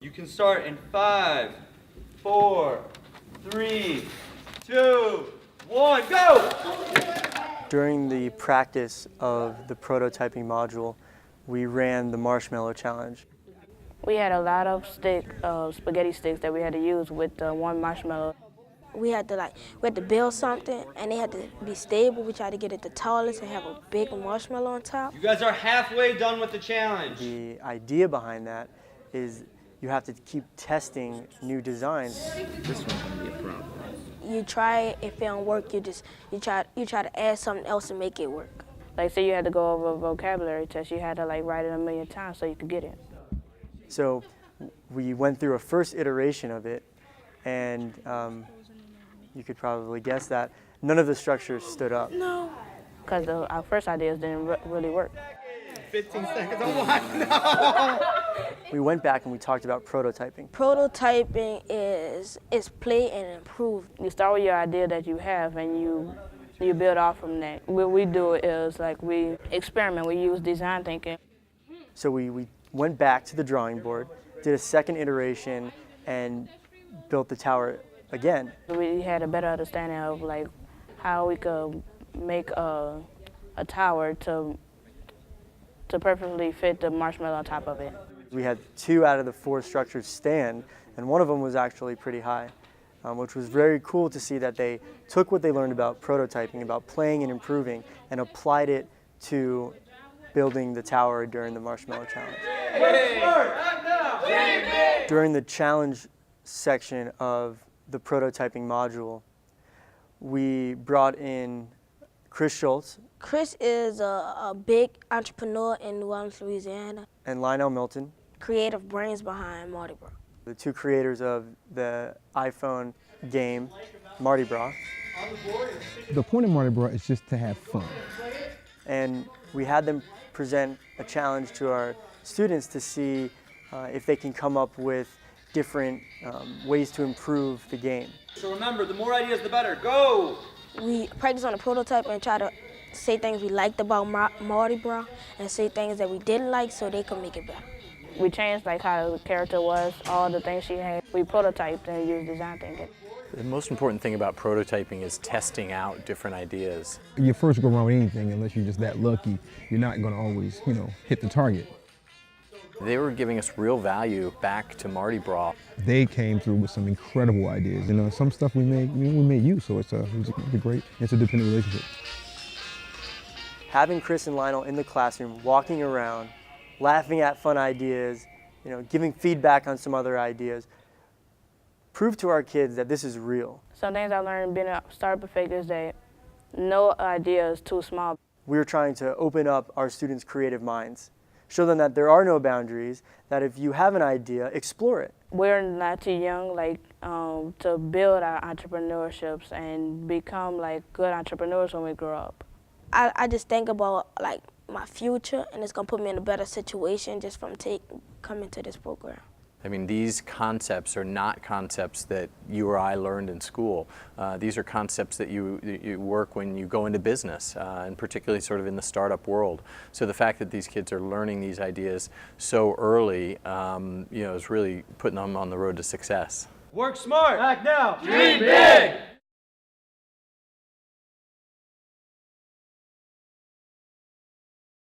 You can start in 5, 4, 3, 2, 1, go! During the practice of the prototyping module, we ran the marshmallow challenge. We had a lot of spaghetti sticks that we had to use with one marshmallow. We had to build something, and they had to be stable. We tried to get it the tallest and have a big marshmallow on top. You guys are halfway done with the challenge. The idea behind that is you have to keep testing new designs. This one's gonna be a problem. You try it, if it don't work, you try to add something else to make it work. Like say you had to go over a vocabulary test, you had to write it 1,000,000 times so you could get it. So we went through a first iteration of it, and you could probably guess that none of the structures stood up. No. Because our first ideas didn't really work. 15 seconds, oh my, no! We went back and we talked about prototyping. Prototyping is play and improve. You start with your idea that you have and you build off from that. What we do is we experiment, we use design thinking. So we went back to the drawing board, did a second iteration, and built the tower again. We had a better understanding of how we could make a tower to perfectly fit the marshmallow on top of it. We had 2 out of the 4 structures stand, and one of them was actually pretty high, which was very cool to see that they took what they learned about prototyping, about playing and improving, and applied it to building the tower during the marshmallow challenge. During the challenge section of the prototyping module, we brought in Chris Schultz. Chris is a big entrepreneur in New Orleans, Louisiana. And Lionel Milton. Creative brains behind Mardi Brah. The 2 creators of the iPhone game, Mardi Brah. The point of Mardi Brah is just to have fun. And we had them present a challenge to our students to see if they can come up with different ways to improve the game. So remember, the more ideas, the better. Go! We practice on the prototype and try to say things we liked about Mardi Brah and say things that we didn't like so they could make it better. We changed how the character was, all the things she had. We prototyped and used design thinking. The most important thing about prototyping is testing out different ideas. Your first go around with anything, unless you're just that lucky, you're not going to always, hit the target. They were giving us real value back to Mardi Brah. They came through with some incredible ideas. Some stuff we made use, so it's a great interdependent relationship. Having Chris and Lionel in the classroom, walking around, laughing at fun ideas, giving feedback on some other ideas, prove to our kids that this is real. Some things I learned being a startup figure is that no idea is too small. We're trying to open up our students' creative minds, show them that there are no boundaries, that if you have an idea, explore it. We're not too young to build our entrepreneurships and become good entrepreneurs when we grow up. I just think about my future, and it's gonna put me in a better situation just from coming to this program. I mean, these concepts are not concepts that you or I learned in school. These are concepts that you work when you go into business, and particularly sort of in the startup world. So the fact that these kids are learning these ideas so early, is really putting them on the road to success. Work smart. Act now. Dream big.